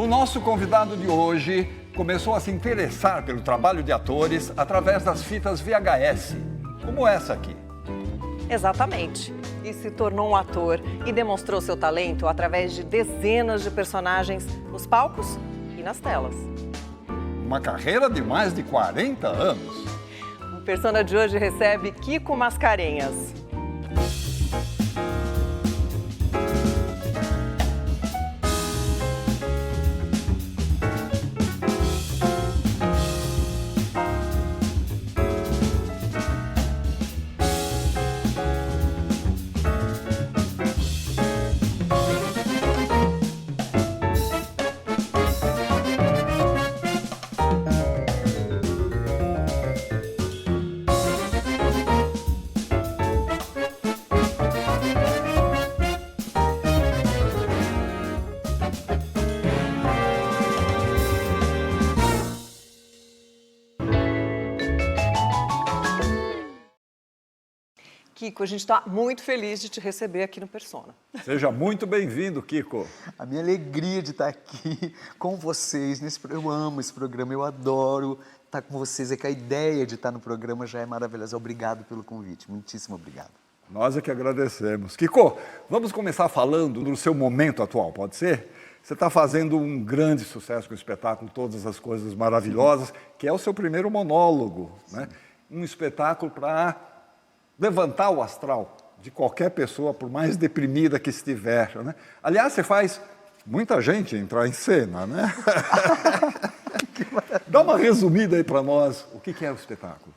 O nosso convidado de hoje começou a se interessar pelo trabalho de atores através das fitas VHS, como essa aqui. Exatamente. E se tornou um ator e demonstrou seu talento através de dezenas de personagens nos palcos e nas telas. Uma carreira de mais de 40 anos. O Persona de hoje recebe Kiko Mascarenhas. Kiko, a gente está muito feliz de te receber aqui no Persona. Seja muito bem-vindo, Kiko. A minha alegria de estar aqui com vocês, eu amo esse programa, eu adoro estar com vocês, é que a ideia de estar no programa já é maravilhosa. Obrigado pelo convite, muitíssimo obrigado. Nós é que agradecemos. Kiko, vamos começar falando do seu momento atual, pode ser? Você está fazendo um grande sucesso com o espetáculo Todas as Coisas Maravilhosas, que é o seu primeiro monólogo, né? Um espetáculo para levantar o astral de qualquer pessoa, por mais deprimida que estiver, né? Aliás, você faz muita gente entrar em cena, né? Dá uma resumida aí para nós, o que é o espetáculo?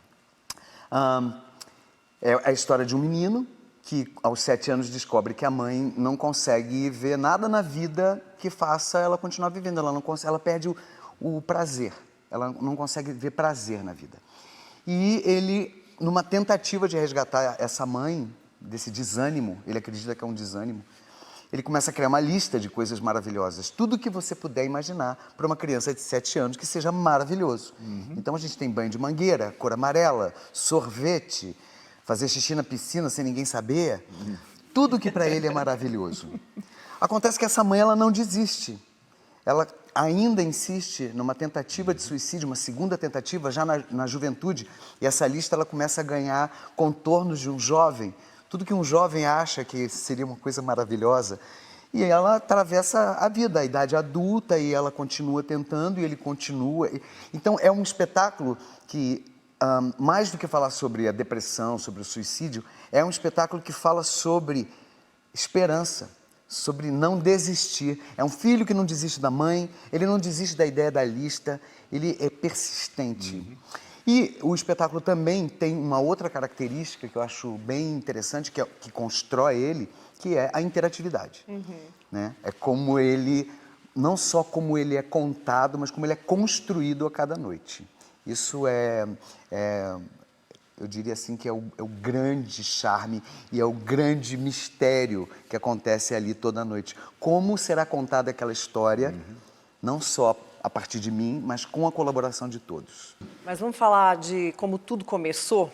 É a história de um menino que, aos 7 anos, descobre que a mãe não consegue ver nada na vida que faça ela continuar vivendo. Ela perde o prazer, ela não consegue ver prazer na vida. E ele, numa tentativa de resgatar essa mãe, desse desânimo, ele acredita que é um desânimo, ele começa a criar uma lista de coisas maravilhosas. Tudo que você puder imaginar para uma criança de 7 anos que seja maravilhoso. Então a gente tem banho de mangueira, cor amarela, sorvete, fazer xixi na piscina sem ninguém saber. Tudo que para ele é maravilhoso. Acontece que essa mãe, ela não desiste. Ela ainda insiste numa tentativa de suicídio, uma segunda tentativa, já na juventude, e essa lista ela começa a ganhar contornos de um jovem, tudo que um jovem acha que seria uma coisa maravilhosa, e ela atravessa a vida, a idade adulta, e ela continua tentando, e ele continua. Então é um espetáculo que, mais do que falar sobre a depressão, sobre o suicídio, é um espetáculo que fala sobre esperança, sobre não desistir. É um filho que não desiste da mãe, ele não desiste da ideia da lista, ele é persistente. E o espetáculo também tem uma outra característica que eu acho bem interessante, que constrói ele, que é a interatividade. Né? É como ele, não só como ele é contado, mas como ele é construído a cada noite. Isso eu diria assim que é o grande charme e é o grande mistério que acontece ali toda noite. Como será contada aquela história, não só a partir de mim, mas com a colaboração de todos. Mas vamos falar de como tudo começou?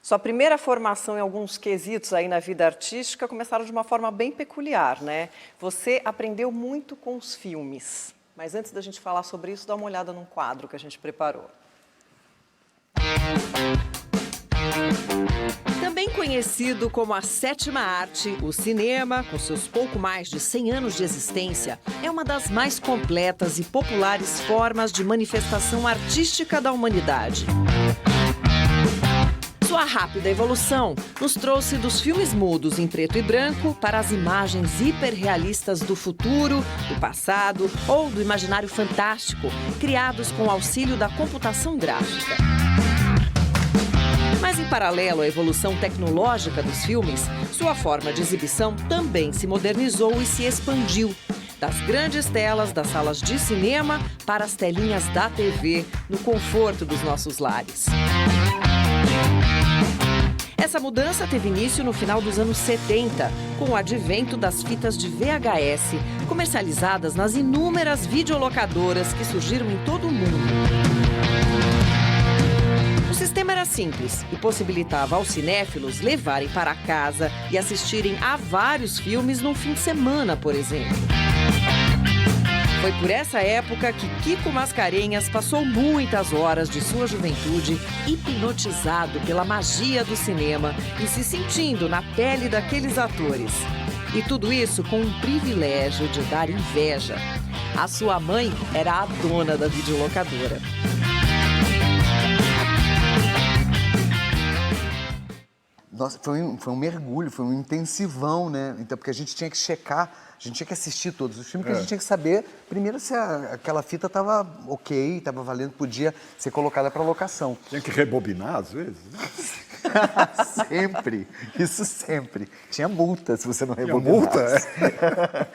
Sua primeira formação em alguns quesitos aí na vida artística começaram de uma forma bem peculiar, né? Você aprendeu muito com os filmes. Mas antes da gente falar sobre isso, dá uma olhada num quadro que a gente preparou. Também conhecido como a sétima arte, o cinema, com seus pouco mais de 100 anos de existência, é uma das mais completas e populares formas de manifestação artística da humanidade. Sua rápida evolução nos trouxe dos filmes mudos em preto e branco para as imagens hiperrealistas do futuro, do passado ou do imaginário fantástico, criados com o auxílio da computação gráfica. Mas, em paralelo à evolução tecnológica dos filmes, sua forma de exibição também se modernizou e se expandiu. Das grandes telas das salas de cinema para as telinhas da TV, no conforto dos nossos lares. Essa mudança teve início no final dos anos 70, com o advento das fitas de VHS, comercializadas nas inúmeras videolocadoras que surgiram em todo o mundo. O sistema era simples e possibilitava aos cinéfilos levarem para casa e assistirem a vários filmes num fim de semana, por exemplo. Foi por essa época que Kiko Mascarenhas passou muitas horas de sua juventude hipnotizado pela magia do cinema e se sentindo na pele daqueles atores. E tudo isso com um privilégio de dar inveja. A sua mãe era a dona da videolocadora. Nossa, foi um mergulho, foi um intensivão, né? Então, porque a gente tinha que checar, a gente tinha que assistir todos os filmes, porque a gente tinha que saber, primeiro, se aquela fita estava ok, estava valendo, podia ser colocada para locação. Tinha que rebobinar, às vezes. Sempre, isso sempre. Tinha multa se você não Tinha rebobinasse. multa,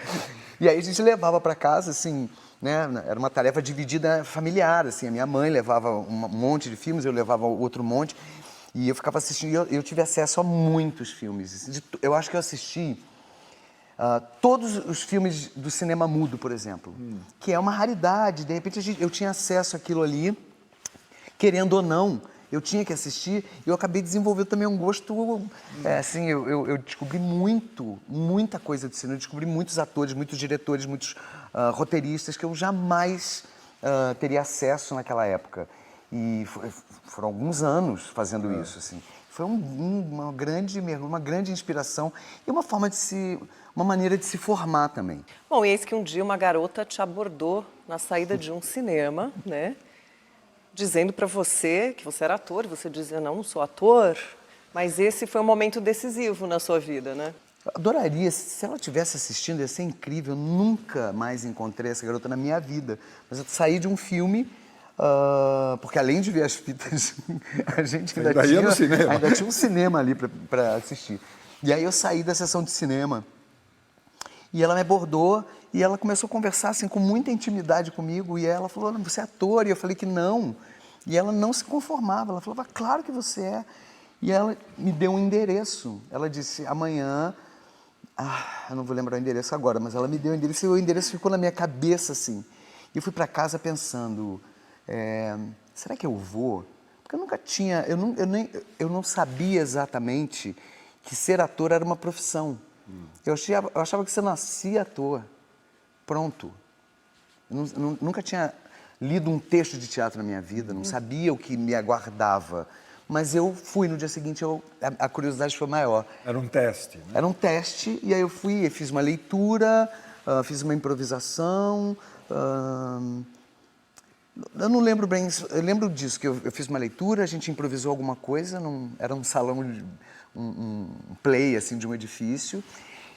E aí a gente levava para casa, assim, né? Era uma tarefa dividida familiar, assim. A minha mãe levava um monte de filmes, eu levava outro monte. E eu ficava assistindo, e eu tive acesso a muitos filmes. Eu acho que eu assisti todos os filmes do cinema mudo, por exemplo, que é uma raridade. De repente eu tinha acesso àquilo ali, querendo ou não, eu tinha que assistir. E eu acabei desenvolvendo também um gosto, assim, eu descobri muita coisa do cinema. Eu descobri muitos atores, muitos diretores, muitos roteiristas que eu jamais teria acesso naquela época. E foram alguns anos fazendo isso, assim. Foi uma grande mergulho, uma grande inspiração e uma maneira de se formar também. Bom, e eis que um dia uma garota te abordou na saída de um cinema, né? Dizendo para você que você era ator, e você dizia, não sou ator, mas esse foi um momento decisivo na sua vida, né? Eu adoraria, se ela estivesse assistindo, ia ser incrível. Eu nunca mais encontrei essa garota na minha vida. Mas eu saí de um filme... porque além de ver as fitas, a gente ainda tinha um cinema ali para assistir. E aí eu saí da sessão de cinema e ela me abordou e ela começou a conversar assim, com muita intimidade comigo. E ela falou, você é ator? E eu falei que não. E ela não se conformava, ela falava, claro que você é. E ela me deu um endereço. Ela disse, amanhã... eu não vou lembrar o endereço agora, mas ela me deu o endereço e o endereço ficou na minha cabeça assim. E eu fui para casa pensando... será que eu vou? Porque eu nunca tinha, eu não sabia exatamente que ser ator era uma profissão. Eu achava que você nascia ator, pronto. Eu nunca tinha lido um texto de teatro na minha vida, não sabia o que me aguardava. Mas eu fui no dia seguinte, a curiosidade foi maior. Era um teste, né? Era um teste, e aí eu fui, fiz uma leitura, fiz uma improvisação... Eu não lembro bem, eu lembro disso, que eu fiz uma leitura, a gente improvisou alguma coisa, era um salão, um play assim, de um edifício,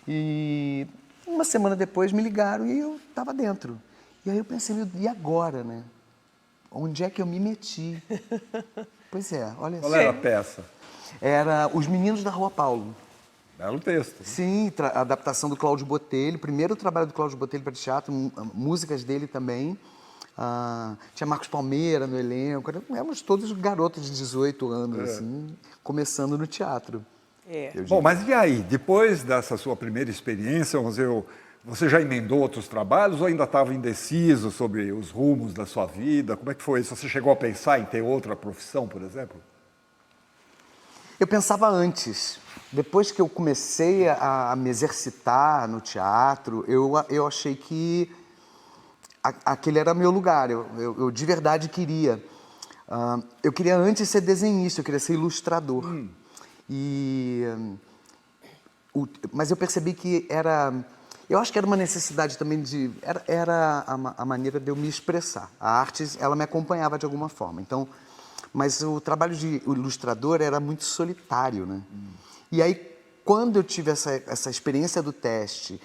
e uma semana depois me ligaram e eu estava dentro. E aí eu pensei, e agora, né? Onde é que eu me meti? Pois é, olha só. Qual era a peça? Era Os Meninos da Rua Paulo. Belo texto. Né? Sim, a adaptação do Cláudio Botelho, primeiro trabalho do Cláudio Botelho para teatro, músicas dele também. Tinha Marcos Palmeira no elenco, éramos todos garotos de 18 anos, assim, começando no teatro. Bom, mas e aí? Depois dessa sua primeira experiência, você já emendou outros trabalhos ou ainda estava indeciso sobre os rumos da sua vida? Como é que foi isso? Você chegou a pensar em ter outra profissão, por exemplo? Eu pensava antes. Depois que eu comecei a me exercitar no teatro, eu achei que aquele era meu lugar, eu de verdade queria. Eu queria antes ser desenhista, eu queria ser ilustrador. Mas eu percebi que eu acho que era uma necessidade também era a maneira de eu me expressar. A arte, ela me acompanhava de alguma forma. Então, mas o trabalho de ilustrador era muito solitário, né? E aí, quando eu tive essa experiência do teste,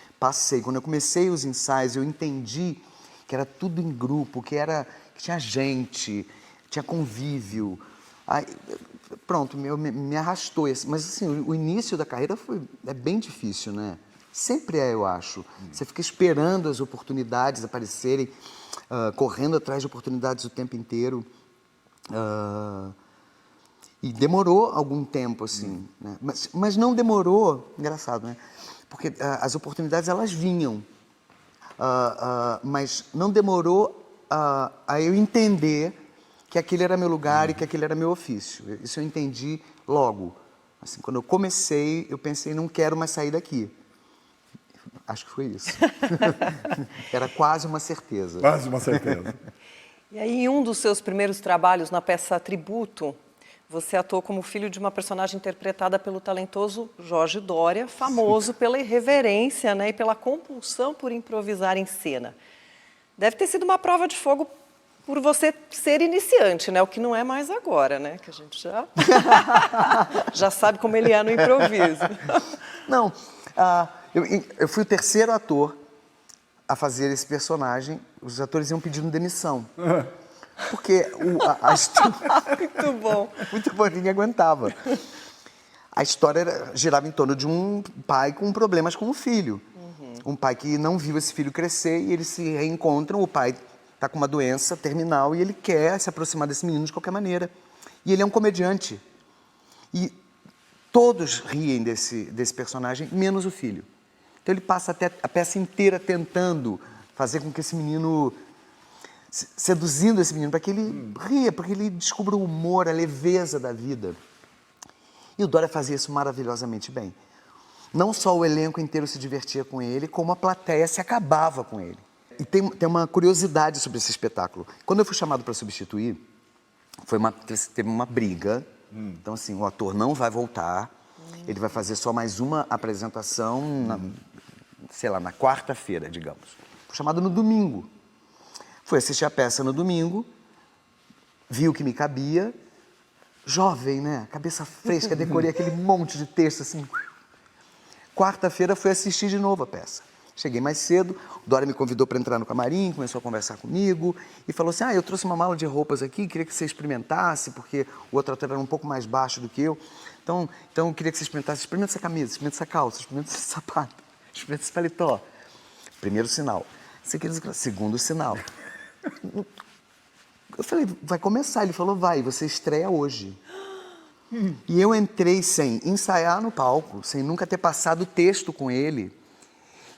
quando eu comecei os ensaios, eu entendi que era tudo em grupo, que tinha gente, tinha convívio. Aí, pronto, me arrastou. Mas assim, o início da carreira é bem difícil, né? Sempre eu acho. Você fica esperando as oportunidades aparecerem, correndo atrás de oportunidades o tempo inteiro. E demorou algum tempo, assim. Né? Mas não demorou, engraçado, né? Porque as oportunidades, elas vinham. Mas não demorou a eu entender que aquele era meu lugar e que aquele era meu ofício. Isso eu entendi logo. Assim, quando eu comecei, eu pensei, não quero mais sair daqui. Acho que foi isso. Era quase uma certeza. Quase uma certeza. E aí, em um dos seus primeiros trabalhos, na peça Tributo, você atuou como filho de uma personagem interpretada pelo talentoso Jorge Doria, famoso pela irreverência, né, e pela compulsão por improvisar em cena. Deve ter sido uma prova de fogo por você ser iniciante, né? O que não é mais agora, né? Que a gente já sabe como ele é no improviso. Não, eu fui o terceiro ator a fazer esse personagem. Os atores iam pedindo demissão. Porque Muito bom. Muito bom, ninguém aguentava. A história girava em torno de um pai com problemas com o filho. Um pai que não viu esse filho crescer e eles se reencontram. O pai está com uma doença terminal e ele quer se aproximar desse menino de qualquer maneira. E ele é um comediante. E todos riem desse personagem, menos o filho. Então ele passa até a peça inteira tentando fazer com que esse menino... seduzindo esse menino para que ele ria, para que ele descubra o humor, a leveza da vida. E o Doria fazia isso maravilhosamente bem. Não só o elenco inteiro se divertia com ele, como a plateia se acabava com ele. E tem uma curiosidade sobre esse espetáculo. Quando eu fui chamado para substituir, teve uma briga. Então, assim, o ator não vai voltar. Ele vai fazer só mais uma apresentação, na quarta-feira, digamos. Fui chamado no domingo. Fui assistir a peça no domingo, vi o que me cabia. Jovem, né? Cabeça fresca, decorei aquele monte de texto, assim. Quarta-feira fui assistir de novo a peça. Cheguei mais cedo, o Doria me convidou para entrar no camarim, começou a conversar comigo e falou assim, eu trouxe uma mala de roupas aqui, queria que você experimentasse, porque o outro ator era um pouco mais baixo do que eu. Então eu queria que você experimentasse, experimenta essa camisa, experimenta essa calça, experimenta esse sapato, experimenta esse paletó. Primeiro sinal. Segundo sinal. Eu falei, vai começar. Ele falou, vai, você estreia hoje. E eu entrei sem ensaiar no palco, sem nunca ter passado texto com ele.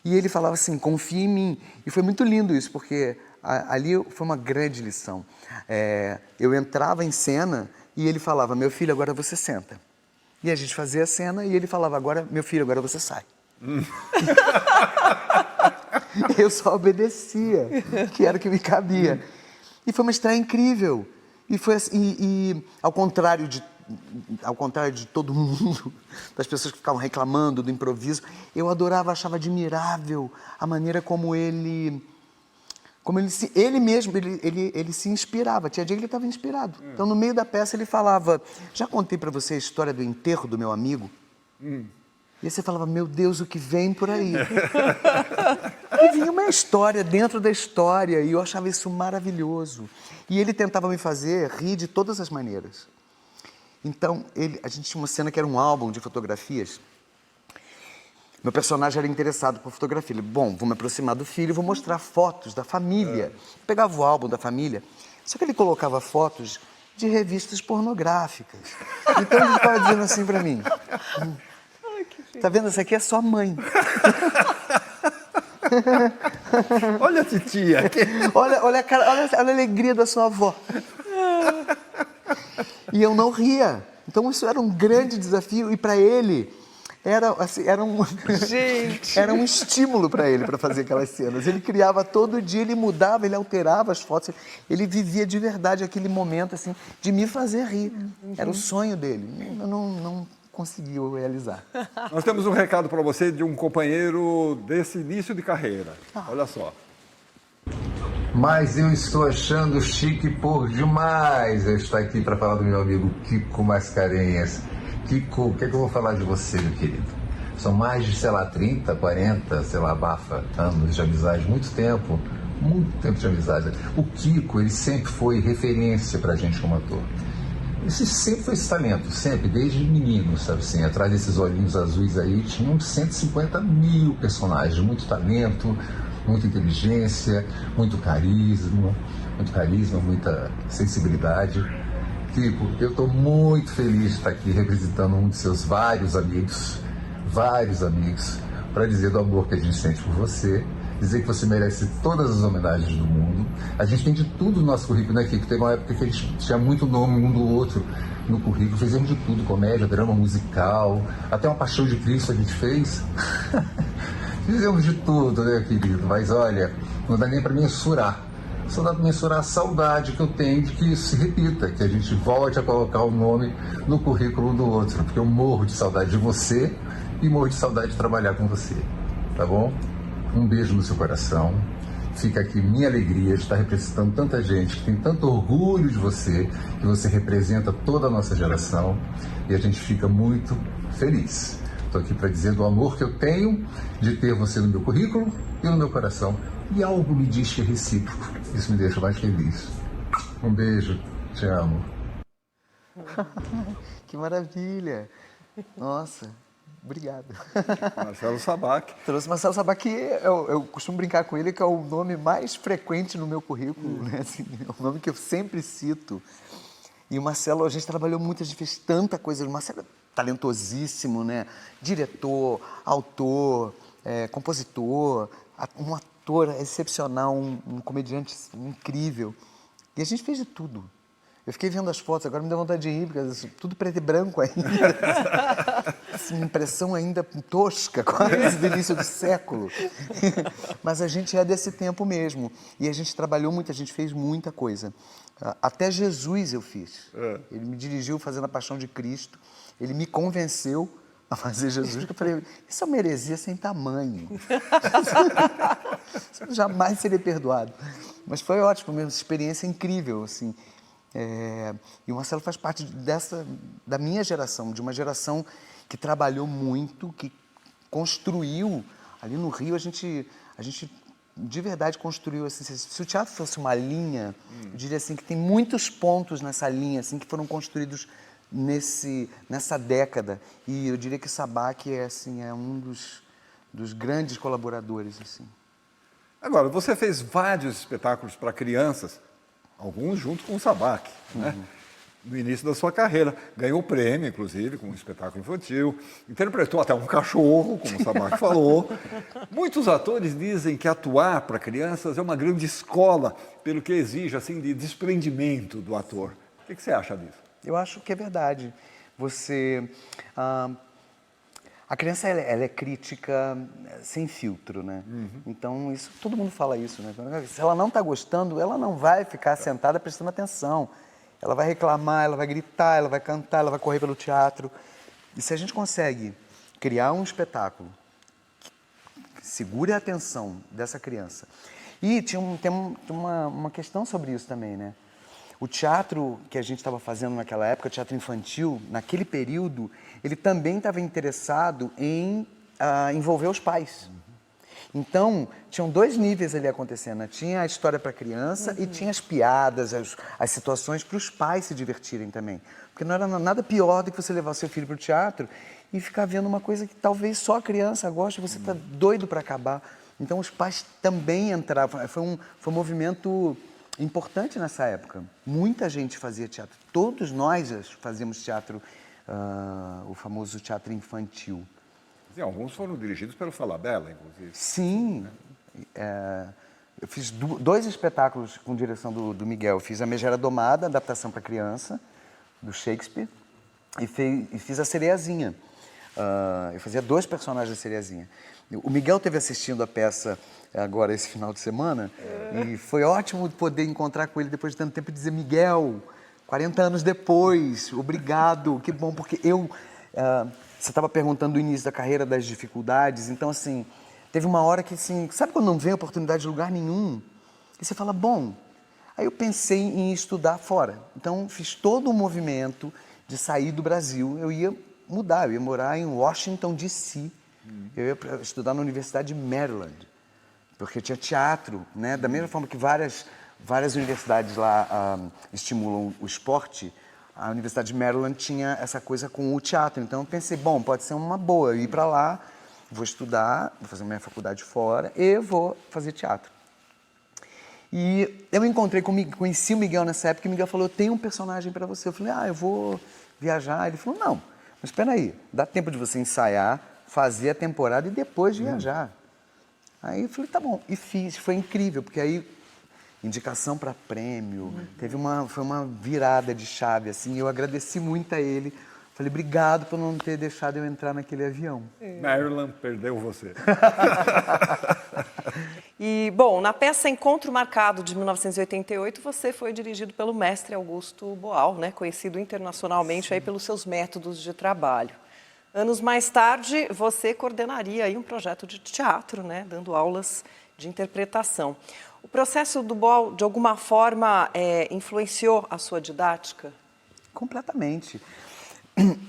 E ele falava assim, confia em mim. E foi muito lindo isso, porque ali foi uma grande lição. Eu entrava em cena e ele falava, meu filho, agora você senta. E a gente fazia a cena e ele falava, agora, meu filho, agora você sai. Eu só obedecia, que era o que me cabia. E foi uma estreia incrível. E foi assim, e ao contrário de todo mundo, das pessoas que ficavam reclamando do improviso, eu adorava, achava admirável a maneira como ele se inspirava. Tinha dia que ele estava inspirado. Então, no meio da peça, ele falava, já contei para você a história do enterro do meu amigo? E aí você falava, meu Deus, o que vem por aí? E vinha uma história dentro da história, e eu achava isso maravilhoso. E ele tentava me fazer rir de todas as maneiras. Então, a gente tinha uma cena que era um álbum de fotografias. Meu personagem era interessado por fotografia. Ele, bom, vou me aproximar do filho, vou mostrar fotos da família. Pegava o álbum da família, só que ele colocava fotos de revistas pornográficas. Então ele ficava dizendo assim pra mim, tá vendo, essa aqui é sua mãe. Olha a titia. Olha a alegria da sua avó. E eu não ria. Então isso era um grande desafio e para ele era um estímulo para ele para fazer aquelas cenas. Ele criava todo dia, ele mudava, ele alterava as fotos, ele vivia de verdade aquele momento assim de me fazer rir. Era o sonho dele. Eu não conseguiu realizar. Nós temos um recado para você de um companheiro desse início de carreira. Olha só. Mas eu estou achando chique por demais eu estar aqui para falar do meu amigo Kiko Mascarenhas. Kiko, o que é que eu vou falar de você, meu querido? São mais de, 30, 40, bafa anos de amizade, muito tempo de amizade. O Kiko, ele sempre foi referência pra gente como ator. Ele sempre foi esse talento, sempre, desde menino, sabe assim, atrás desses olhinhos azuis aí, tinham 150 mil personagens, muito talento, muita inteligência, muito carisma, muita sensibilidade. Kiko, eu estou muito feliz de estar aqui representando um de seus vários amigos, para dizer do amor que a gente sente por você, dizer que você merece todas as homenagens do mundo. A gente tem de tudo no nosso currículo, né, Kiko? Teve uma época que a gente tinha muito nome um do outro no currículo, fizemos de tudo, comédia, drama musical, até uma Paixão de Cristo a gente fez. Fizemos de tudo, né, querido? Mas olha, não dá nem para mensurar. Só dá para mensurar a saudade que eu tenho de que isso se repita, que a gente volte a colocar o nome no currículo do outro, porque eu morro de saudade de você e morro de saudade de trabalhar com você, tá bom? Um beijo no seu coração. Fica aqui minha alegria de estar representando tanta gente que tem tanto orgulho de você, que você representa toda a nossa geração, e a gente fica muito feliz. Estou aqui para dizer do amor que eu tenho de ter você no meu currículo e no meu coração. E algo me diz que é recíproco. Isso me deixa mais feliz. Um beijo. Te amo. Que maravilha. Nossa, obrigado. Marcelo Sabac. Trouxe Marcelo Sabac, que eu costumo brincar com ele, que é o nome mais frequente no meu currículo, né? Assim, é o nome que eu sempre cito. E o Marcelo, a gente trabalhou muito, a gente fez tanta coisa. O Marcelo é talentosíssimo, né? Diretor, autor, compositor, um ator excepcional, um comediante incrível. E a gente fez de tudo. Eu fiquei vendo as fotos, agora me deu vontade de rir, porque tudo preto e branco ainda. Assim, impressão ainda tosca, quase do início do século. Mas a gente é desse tempo mesmo. E a gente trabalhou muito, a gente fez muita coisa. Até Jesus eu fiz. Ele me dirigiu fazendo a Paixão de Cristo. Ele me convenceu a fazer Jesus, que eu falei, isso é uma heresia sem tamanho. Isso jamais seria perdoado. Mas foi ótimo, uma experiência incrível, assim. E o Marcelo faz parte da minha geração, de uma geração que trabalhou muito, que construiu. Ali no Rio, a gente de verdade construiu, assim, se o teatro fosse uma linha, eu diria assim, que tem muitos pontos nessa linha, assim, que foram construídos nessa década. E eu diria que Sabac é um dos grandes colaboradores, assim. Agora, você fez vários espetáculos para crianças, alguns junto com o Sabac, né? No início da sua carreira. Ganhou prêmio, inclusive, com um espetáculo infantil. Interpretou até um cachorro, como o Sabac falou. Muitos atores dizem que atuar para crianças é uma grande escola, pelo que exige, assim, de desprendimento do ator. O que você acha disso? Eu acho que é verdade. A criança ela é crítica sem filtro, né? Então, todo mundo fala isso, né? Se ela não está gostando, ela não vai ficar sentada prestando atenção. Ela vai reclamar, ela vai gritar, ela vai cantar, ela vai correr pelo teatro. E se a gente consegue criar um espetáculo que segure a atenção dessa criança... E tem uma questão sobre isso também, né? O teatro que a gente estava fazendo naquela época, o teatro infantil, naquele período, ele também estava interessado em envolver os pais. Então, tinham dois níveis ali acontecendo, né? Tinha a história para a criança e tinha as piadas, as situações para os pais se divertirem também. Porque não era nada pior do que você levar seu filho para o teatro e ficar vendo uma coisa que talvez só a criança goste, você está doido para acabar. Então, os pais também entravam. Foi um movimento importante nessa época. Muita gente fazia teatro. Todos nós fazíamos teatro, o famoso teatro infantil. Sim, alguns foram dirigidos pelo Falabella, inclusive. Sim. Eu fiz dois espetáculos com direção do Miguel. Eu fiz A Megera Domada, adaptação para criança, do Shakespeare, e fiz A Cereazinha. Eu fazia dois personagens da Cereazinha. O Miguel esteve assistindo a peça agora esse final de semana e foi ótimo poder encontrar com ele depois de tanto tempo e dizer, Miguel, 40 anos depois, obrigado, que bom, porque você estava perguntando do início da carreira, das dificuldades, então assim, teve uma hora que assim, sabe quando não vem oportunidade de lugar nenhum? E você fala, bom, aí eu pensei em estudar fora, então fiz todo o movimento de sair do Brasil, eu ia mudar, eu ia morar em Washington, D.C., eu ia estudar na Universidade de Maryland, porque tinha teatro, né? Da mesma forma que várias universidades lá estimulam o esporte, a Universidade de Maryland tinha essa coisa com o teatro. Então eu pensei, bom, pode ser uma boa, eu ir para lá, vou estudar, vou fazer minha faculdade fora e vou fazer teatro. E eu conheci o Miguel nessa época e o Miguel falou, eu tenho um personagem para você. Eu falei, eu vou viajar. Ele falou, não, mas espera aí, dá tempo de você ensaiar, fazer a temporada e depois viajar. Aí eu falei, tá bom. E fiz, foi incrível, porque aí, indicação para prêmio, foi uma virada de chave, assim, eu agradeci muito a ele Falei, obrigado por não ter deixado eu entrar naquele avião. Marilyn perdeu você. E, bom, na peça Encontro Marcado, de 1988, você foi dirigido pelo mestre Augusto Boal, né, conhecido internacionalmente aí pelos seus métodos de trabalho. Anos mais tarde, você coordenaria aí um projeto de teatro, né, dando aulas de interpretação. O processo do Boal, de alguma forma, influenciou a sua didática? Completamente.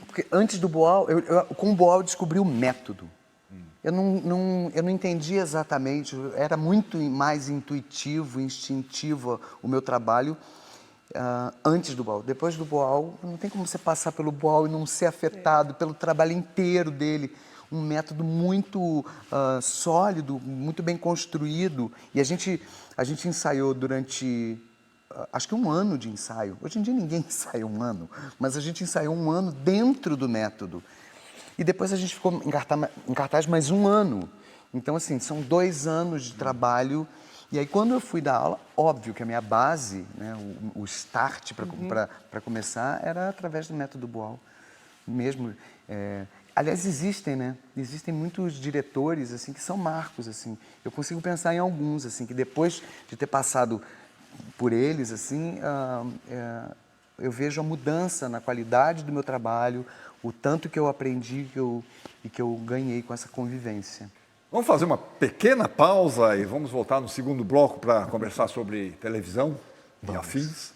Porque antes do Boal, com o Boal eu descobri o método. Eu não entendia exatamente, era muito mais intuitivo, instintivo o meu trabalho antes do Boal. Depois do Boal, não tem como você passar pelo Boal e não ser afetado pelo trabalho inteiro dele. Um método muito sólido, muito bem construído. E a gente ensaiou durante, acho que 1 ano de ensaio. Hoje em dia ninguém ensaia 1 ano, mas a gente ensaiou 1 ano dentro do método. E depois a gente ficou em cartaz mais 1 ano. Então, assim, são 2 anos de trabalho. E aí, quando eu fui dar aula, óbvio que a minha base, né, o start para começar, era através do método Boal mesmo. Aliás, existem muitos diretores, assim, que são marcos, assim. Eu consigo pensar em alguns, assim, que depois de ter passado por eles, assim, eu vejo a mudança na qualidade do meu trabalho, o tanto que eu aprendi e que eu ganhei com essa convivência. Vamos fazer uma pequena pausa e vamos voltar no segundo bloco para conversar sobre televisão e afins.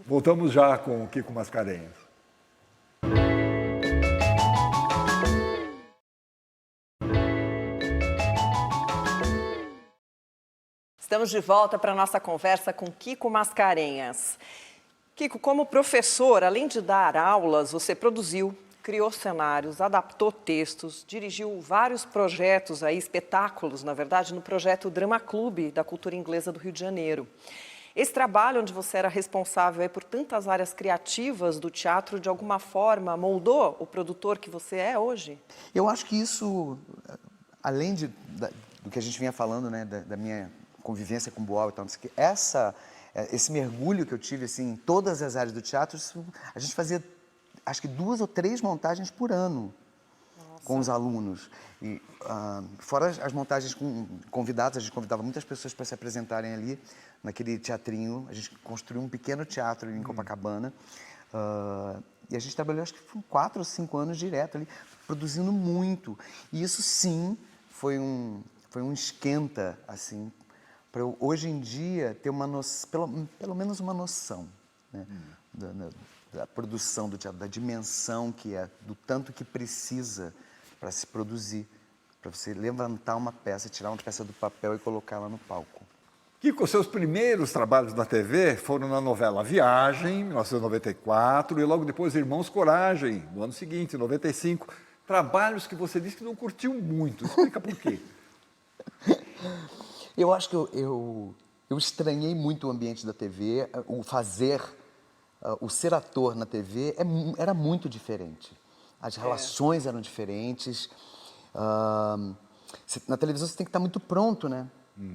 Voltamos já com o Kiko Mascarenhas. Estamos de volta para a nossa conversa com Kiko Mascarenhas. Kiko, como professor, além de dar aulas, você produziu, criou cenários, adaptou textos, dirigiu vários projetos, espetáculos, na verdade, no projeto Drama Clube da Cultura Inglesa do Rio de Janeiro. Esse trabalho, onde você era responsável por tantas áreas criativas do teatro, de alguma forma moldou o produtor que você é hoje? Eu acho que isso, além do que a gente vinha falando, né, da minha convivência com o Boal e tal, esse mergulho que eu tive assim, em todas as áreas do teatro, a gente fazia acho que 2 ou 3 montagens por ano. Nossa. Com os alunos. E, fora as montagens com convidados, a gente convidava muitas pessoas para se apresentarem ali, naquele teatrinho. A gente construiu um pequeno teatro ali em Copacabana. E a gente trabalhou, acho que foram 4 ou 5 anos direto ali, produzindo muito. E isso, sim, foi um esquenta, assim, para eu, hoje em dia, ter uma noção, pelo menos uma noção, né, da produção do teatro, da dimensão que é, do tanto que precisa para se produzir, para você levantar uma peça, tirar uma peça do papel e colocá-la no palco. Kiko, seus primeiros trabalhos na TV foram na novela Viagem, em 1994, e logo depois Irmãos Coragem, no ano seguinte, em 95. Trabalhos que você disse que não curtiu muito. Explica por quê. Eu acho que eu estranhei muito o ambiente da TV, o ser ator na TV era muito diferente. As relações eram diferentes. Na televisão você tem que estar muito pronto, né?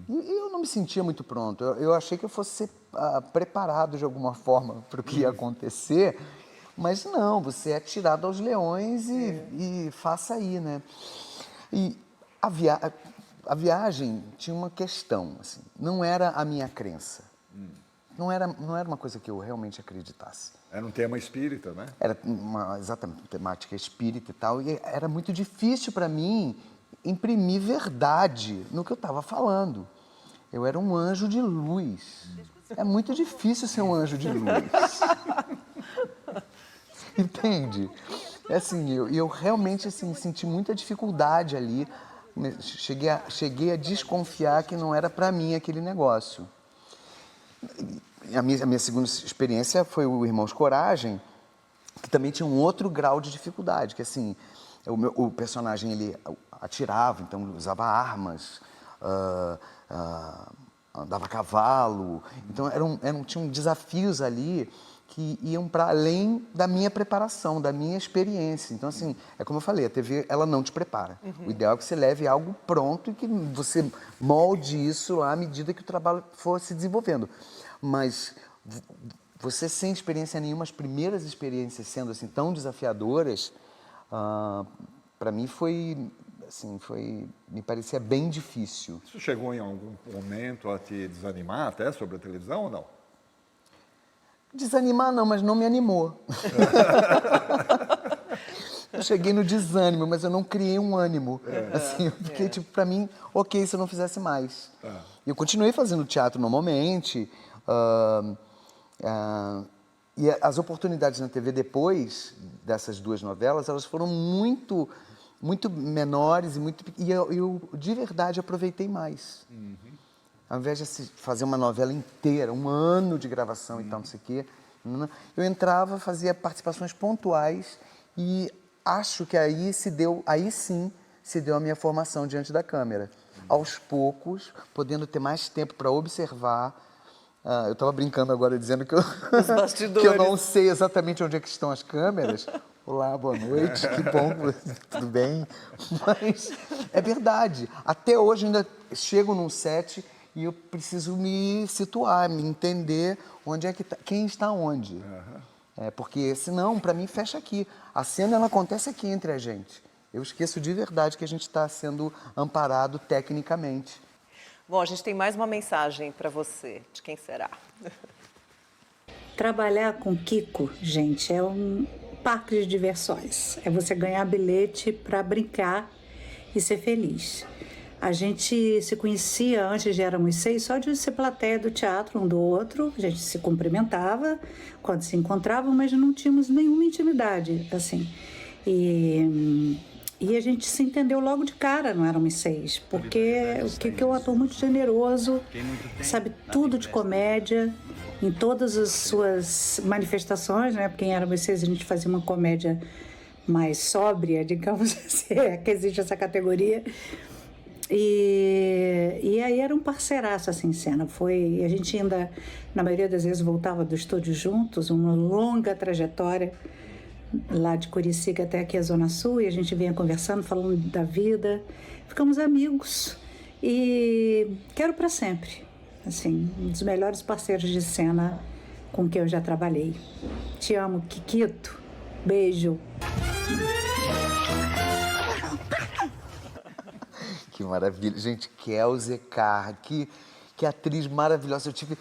E eu não me sentia muito pronto. Eu achei que eu fosse ser preparado de alguma forma para o que ia acontecer, mas não, você é tirado aos leões e faça aí, né? E a viagem tinha uma questão, assim, não era a minha crença. Não era uma coisa que eu realmente acreditasse. Era um tema espírita, né? Era exatamente, temática espírita e tal. E era muito difícil para mim imprimir verdade no que eu estava falando. Eu era um anjo de luz. É muito difícil ser um anjo de luz. Entende? É assim, eu realmente assim, senti muita dificuldade ali. Cheguei a desconfiar que não era para mim aquele negócio. A minha segunda experiência foi o Irmãos Coragem, que também tinha um outro grau de dificuldade, que assim, o personagem ele atirava, então usava armas, andava a cavalo, então tinham desafios ali que iam para além da minha preparação, da minha experiência. Então, assim, é como eu falei, a TV, ela não te prepara. O ideal é que você leve algo pronto e que você molde isso lá à medida que o trabalho for se desenvolvendo. Mas você sem experiência nenhuma, as primeiras experiências sendo assim tão desafiadoras, para mim me parecia bem difícil. Isso chegou em algum momento a te desanimar até sobre a televisão ou não? Desanimar não, mas não me animou. Eu cheguei no desânimo, mas eu não criei um ânimo. Assim, eu fiquei tipo, pra mim, ok, se eu não fizesse mais. E eu continuei fazendo teatro normalmente. E as oportunidades na TV depois dessas duas novelas, elas foram muito, muito menores e eu de verdade aproveitei mais. Ao invés de fazer uma novela inteira, um ano de gravação e tal, não sei o quê, eu entrava, fazia participações pontuais e acho que aí sim se deu a minha formação diante da câmera. Aos poucos, podendo ter mais tempo para observar. Eu estava brincando agora dizendo que que eu não sei exatamente onde é que estão as câmeras. Olá, boa noite, que bom, tudo bem? Mas é verdade. Até hoje ainda chego num set e eu preciso me situar, me entender onde é que tá, quem está onde. Porque senão, para mim, fecha aqui. A cena ela acontece aqui entre a gente. Eu esqueço de verdade que a gente está sendo amparado tecnicamente. Bom, a gente tem mais uma mensagem para você. De quem será? Trabalhar com Kiko, gente, é um parque de diversões. É você ganhar bilhete para brincar e ser feliz. A gente se conhecia antes de Éramos Seis, só de ser plateia do teatro um do outro. A gente se cumprimentava quando se encontrava, mas não tínhamos nenhuma intimidade, assim. E a gente se entendeu logo de cara no Éramos Seis, porque o Kiko é um ator muito generoso, sabe tudo de comédia, em todas as suas manifestações, né? Porque em Éramos Seis a gente fazia uma comédia mais sóbria, digamos assim, que existe essa categoria. E aí era um parceiraço assim em cena. A gente ainda, na maioria das vezes, voltava do estúdio juntos, uma longa trajetória lá de Curicica até aqui a Zona Sul, e a gente vinha conversando, falando da vida. Ficamos amigos e quero para sempre. Assim, um dos melhores parceiros de cena com quem eu já trabalhei. Te amo, Kikito. Beijo. Que maravilha. Gente, Kelsey Carr, que atriz maravilhosa. Eu tive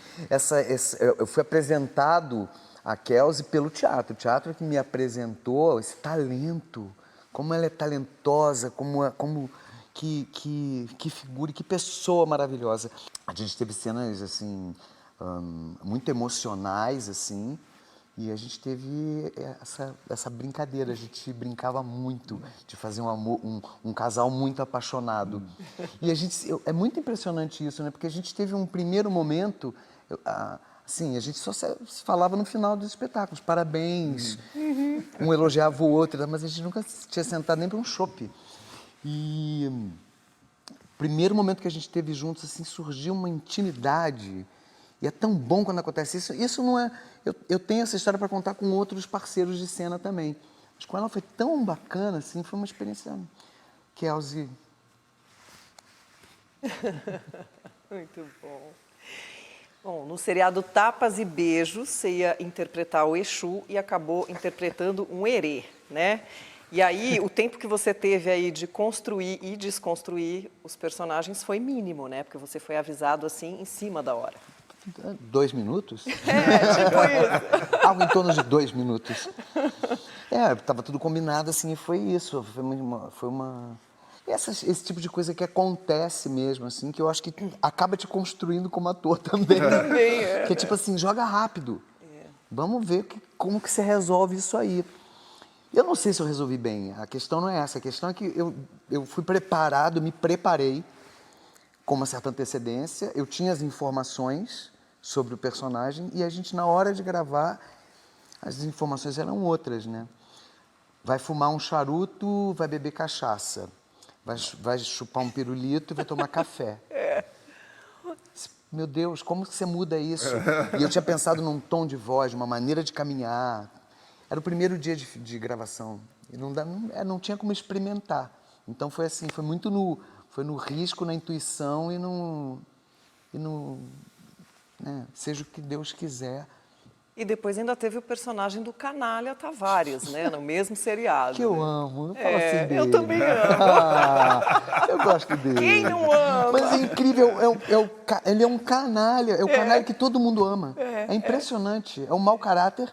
eu fui apresentado a Kelsey pelo teatro. O teatro que me apresentou esse talento. Como ela é talentosa, que figura e que pessoa maravilhosa. A gente teve cenas, assim, muito emocionais, assim, e a gente teve essa brincadeira. A gente brincava muito de fazer um casal muito apaixonado. E é muito impressionante isso, né? Porque a gente teve um primeiro momento, assim, a gente só se falava no final dos espetáculos, parabéns, um elogiava o outro, mas a gente nunca tinha sentado nem para um chopp. E primeiro momento que a gente teve juntos, assim, surgiu uma intimidade. E é tão bom quando acontece isso. Isso não é... Eu tenho essa história para contar com outros parceiros de cena também. Mas com ela foi tão bacana, assim, foi uma experiência... Kelsey... Muito bom. Bom, no seriado Tapas e Beijos, você ia interpretar o Exu e acabou interpretando um herê, né? E aí, o tempo que você teve aí de construir e desconstruir os personagens foi mínimo, né? Porque você foi avisado, assim, em cima da hora. 2 minutos? Tipo isso. Algo em torno de 2 minutos. Estava tudo combinado, assim, e foi isso. Foi uma... Esse tipo de coisa que acontece mesmo, assim, que eu acho que acaba te construindo como ator também. Também, é. Que é tipo assim, joga rápido. Vamos ver como que você resolve isso aí. Eu não sei se eu resolvi bem, a questão não é essa. A questão é que eu fui preparado, me preparei com uma certa antecedência, eu tinha as informações sobre o personagem e a gente, na hora de gravar, as informações eram outras, né? Vai fumar um charuto, vai beber cachaça. Vai chupar um pirulito e vai tomar café. Meu Deus, como que você muda isso? E eu tinha pensado num tom de voz, uma maneira de caminhar. Era o primeiro dia de gravação. E não tinha como experimentar. Então foi assim, foi muito no risco, na intuição e no né, seja o que Deus quiser. E depois ainda teve o personagem do Canalha Tavares, né? No mesmo seriado. Que eu amo. Não fala assim dele. eu também amo. Eu gosto dele. Quem não ama? Mas é incrível, ele é um canalha, é o canalha que todo mundo ama. É impressionante. É um mau caráter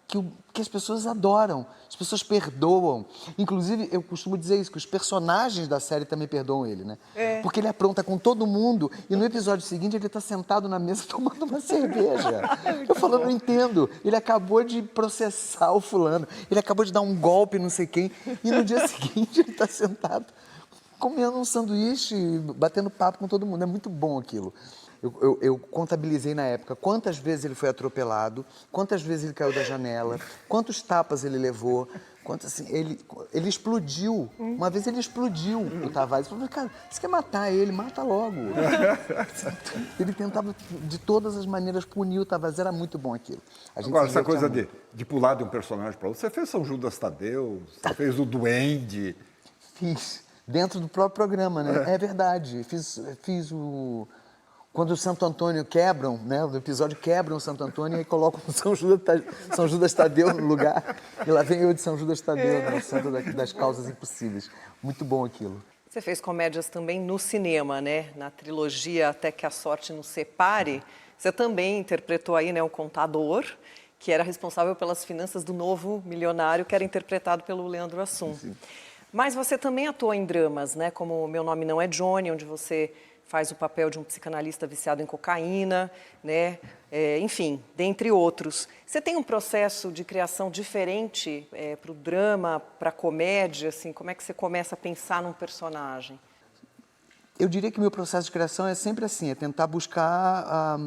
que as pessoas adoram, as pessoas perdoam. Inclusive, eu costumo dizer isso, que os personagens da série também perdoam ele, né? Porque ele apronta com todo mundo e no episódio seguinte ele está sentado na mesa tomando uma cerveja. Eu falando, não entendo. Ele acabou de processar o fulano, ele acabou de dar um golpe, não sei quem, e no dia seguinte ele está sentado comendo um sanduíche, batendo papo com todo mundo. É muito bom aquilo. Eu contabilizei na época quantas vezes ele foi atropelado, quantas vezes ele caiu da janela, quantos tapas ele levou, assim, ele explodiu. Uma vez ele explodiu o Tavares. Eu falei, cara, você quer matar ele? Mata logo. Ele tentava de todas as maneiras punir o Tavares. Era muito bom aquilo. Agora, essa coisa de pular de um personagem para outro, você fez São Judas Tadeu, você fez o Duende. Fiz. Dentro do próprio programa, né? É verdade. Fiz o... Quando o Santo Antônio quebram, né? No episódio quebram o Santo Antônio e colocam o São Judas Tadeu no lugar. E lá vem eu de São Judas Tadeu, né? O santo das causas impossíveis. Muito bom aquilo. Você fez comédias também no cinema, né? Na trilogia Até que a Sorte Nos Separe, você também interpretou aí, né, o contador, que era responsável pelas finanças do novo milionário, que era interpretado pelo Leandro Hassum. Sim. Mas você também atuou em dramas, né? Como Meu Nome Não É Johnny, onde você faz o papel de um psicanalista viciado em cocaína, né? Enfim, dentre outros. Você tem um processo de criação diferente para o drama, para a comédia? Assim, como é que você começa a pensar num personagem? Eu diria que meu processo de criação é sempre assim, é tentar buscar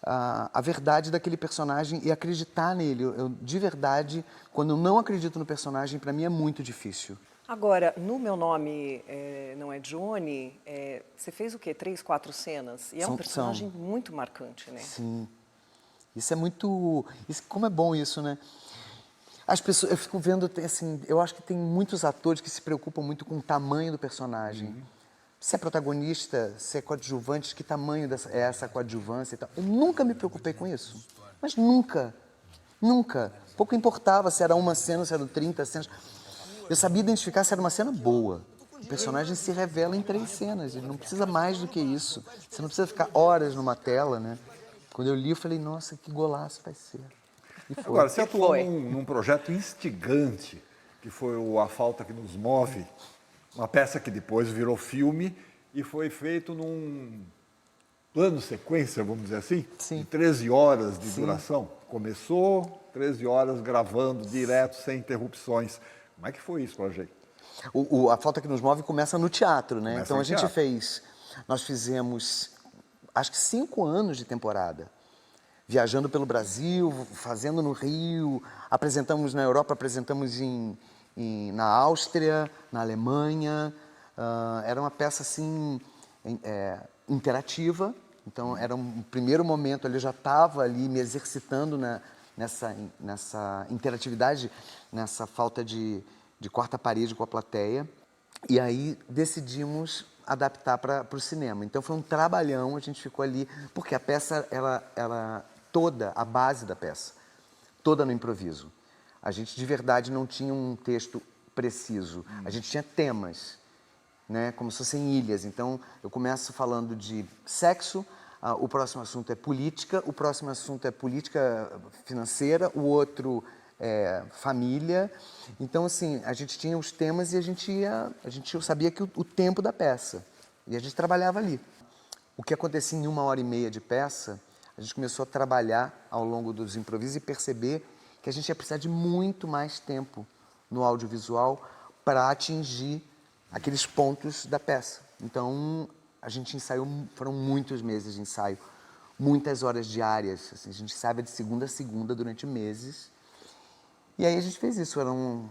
a verdade daquele personagem e acreditar nele. De verdade, quando eu não acredito no personagem, para mim é muito difícil. Agora, no Meu Nome Não É Johnny, você fez o quê? 3, 4 cenas? E é um personagem muito marcante, né? Sim. Isso é muito... como é bom isso, né? As pessoas, eu fico vendo, assim, eu acho que tem muitos atores que se preocupam muito com o tamanho do personagem. Se é protagonista, se é coadjuvante, que tamanho é essa coadjuvância e tal. Eu nunca me preocupei com isso. Mas nunca. Nunca. Pouco importava se era uma cena, se eram 30 cenas. Eu sabia identificar se era uma cena boa. O personagem se revela em 3 cenas, ele não precisa mais do que isso. Você não precisa ficar horas numa tela, né? Quando eu li, eu falei, nossa, que golaço vai ser. E foi. Agora, você atuou num projeto instigante, que foi o A Falta Que Nos Move, uma peça que depois virou filme e foi feito num plano sequência, vamos dizer assim, Sim. de 13 horas de duração. Começou, 13 horas gravando direto, sem interrupções. Como é que foi isso, projeto? A Falta Que Nos Move começa no teatro, né? Começa então no a gente teatro. nós fizemos, acho que 5 anos de temporada, viajando pelo Brasil, fazendo no Rio, apresentamos na Europa, apresentamos na Áustria, na Alemanha. Era uma peça, assim, interativa. Então, era um primeiro momento, eu já estava ali me exercitando nessa interatividade, nessa falta de quarta parede com a plateia. E aí decidimos adaptar para o cinema. Então foi um trabalhão, a gente ficou ali, porque a peça, ela toda, a base da peça, toda no improviso. A gente de verdade não tinha um texto preciso, a gente tinha temas, né, como se fossem ilhas. Então eu começo falando de sexo, o próximo assunto é política, o próximo assunto é política financeira, o outro é família. Então, assim, a gente tinha os temas e a gente sabia que o tempo da peça. E a gente trabalhava ali. O que acontecia em 1h30 de peça, a gente começou a trabalhar ao longo dos improvisos e perceber que a gente ia precisar de muito mais tempo no audiovisual para atingir aqueles pontos da peça. Então, a gente ensaiou, foram muitos meses de ensaio, muitas horas diárias. Assim, a gente ensaiava de segunda a segunda durante meses. E aí a gente fez isso, eram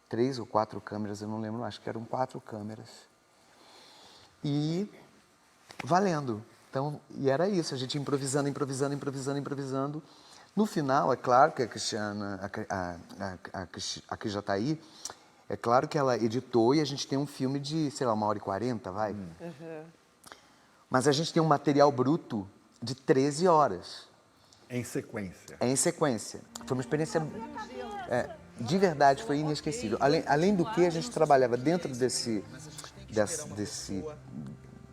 3 ou 4 câmeras, eu não lembro, acho que eram 4 câmeras. E valendo. Então, e era isso, a gente improvisando. No final, é claro que a Cristiana, a que já está aí, é claro que ela editou e a gente tem um filme de, sei lá, 1h40, vai? Mas a gente tem um material bruto de 13 horas. Em sequência. É em sequência. Foi uma experiência, de verdade, foi inesquecível. Além do que, a gente trabalhava dentro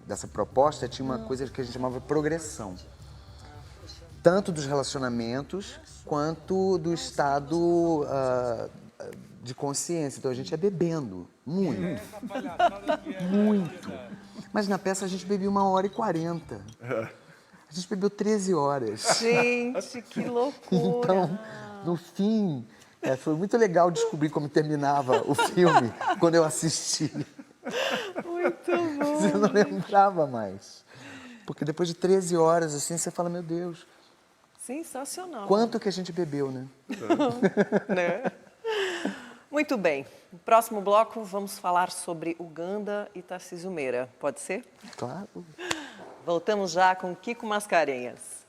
dessa proposta, tinha uma coisa que a gente chamava progressão. Tanto dos relacionamentos, quanto do estado de consciência. Então, a gente ia bebendo muito. Muito. Mas na peça a gente bebia 1h40. A gente bebeu 13 horas. Gente, que loucura! Então, no fim, foi muito legal descobrir como terminava o filme quando eu assisti. Muito bom! Eu não lembrava mais. Porque depois de 13 horas, assim, você fala, meu Deus, Sensacional. quanto que a gente bebeu, né? Né? Muito bem. No próximo bloco, vamos falar sobre Uganda e Tarcísio Meira. Pode ser? Claro. Voltamos já com Kiko Mascarenhas.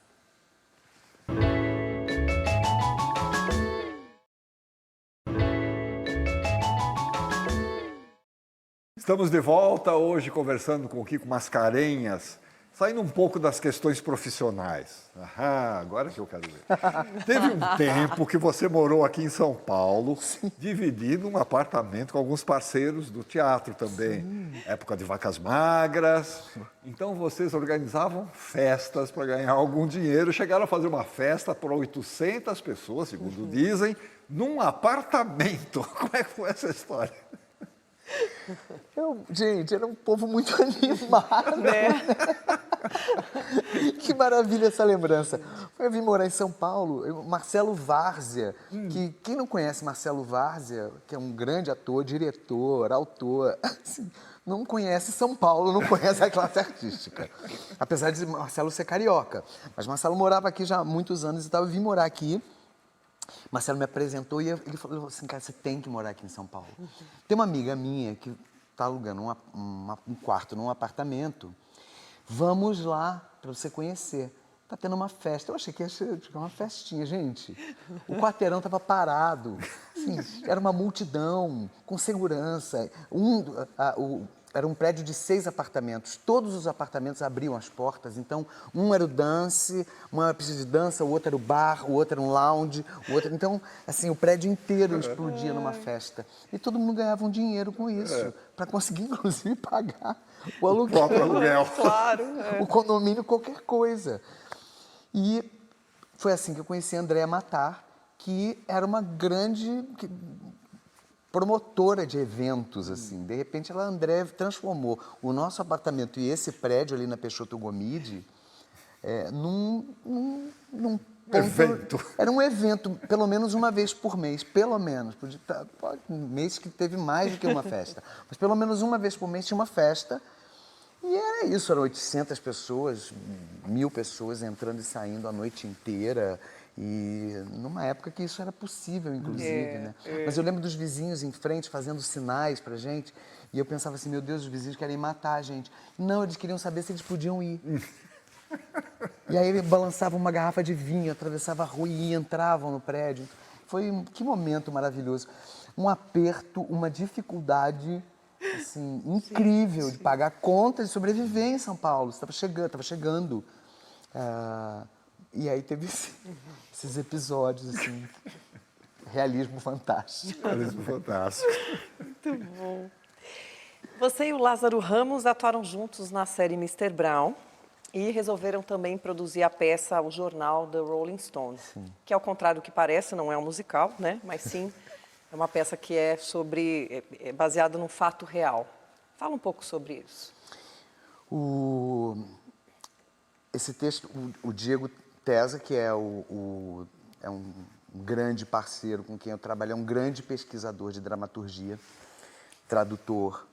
Estamos de volta hoje conversando com o Kiko Mascarenhas, saindo um pouco das questões profissionais. Agora que eu quero ver. Teve um tempo que você morou aqui em São Paulo, dividindo um apartamento com alguns parceiros do teatro também. Sim. Época de vacas magras. Então vocês organizavam festas para ganhar algum dinheiro. Chegaram a fazer uma festa para 800 pessoas, segundo dizem, num apartamento. Como é que foi essa história? Gente, era um povo muito animado. Né? Que maravilha essa lembrança. Eu vim morar em São Paulo, Marcelo Várzea, que quem não conhece Marcelo Várzea, que é um grande ator, diretor, autor, assim, não conhece São Paulo, não conhece a classe artística. Apesar de Marcelo ser carioca. Mas Marcelo morava aqui já há muitos anos e tal, eu vim morar aqui. Marcelo me apresentou e ele falou assim, cara, você tem que morar aqui em São Paulo. Tem uma amiga minha que está alugando um quarto num apartamento. Vamos lá para você conhecer. Está tendo uma festa. Eu achei que ia ser uma festinha, gente. O quarteirão estava parado. Assim, era uma multidão, com segurança. Era um prédio de 6 apartamentos. Todos os apartamentos abriam as portas. Então, um era o dance, uma pista de dança, o outro era o bar, o outro era um lounge. Então, assim, o prédio inteiro explodia numa festa. E todo mundo ganhava um dinheiro com isso. Para conseguir, inclusive, pagar o aluguel. O próprio aluguel. Claro. O condomínio, qualquer coisa. E foi assim que eu conheci a Andréa Matar, que era uma grande promotora de eventos, assim. De repente, a Andréa transformou o nosso apartamento e esse prédio ali na Peixoto Gomide num evento. Era um evento, pelo menos uma vez por mês, pelo menos. Pode mês que teve mais do que uma festa. Mas pelo menos uma vez por mês tinha uma festa. E era isso, eram 800 pessoas, 1000 pessoas entrando e saindo a noite inteira. E numa época que isso era possível, inclusive, né? Mas eu lembro dos vizinhos em frente fazendo sinais pra gente. E eu pensava assim, meu Deus, os vizinhos querem matar a gente. Não, eles queriam saber se eles podiam ir. E aí eles balançavam uma garrafa de vinho, atravessavam a rua e entravam no prédio. Que momento maravilhoso. Um aperto, uma dificuldade assim, incrível de pagar contas e sobreviver em São Paulo. Estava chegando. E aí teve esses episódios, assim, realismo fantástico. Realismo fantástico. Muito bom. Você e o Lázaro Ramos atuaram juntos na série Mr. Brown e resolveram também produzir a peça O Jornal The Rolling Stone, que ao contrário do que parece, não é um musical, né? Mas sim, é uma peça que é baseada num fato real. Fala um pouco sobre isso. Esse texto, o Diego Tesa, que é um grande parceiro com quem eu trabalho, é um grande pesquisador de dramaturgia, tradutor,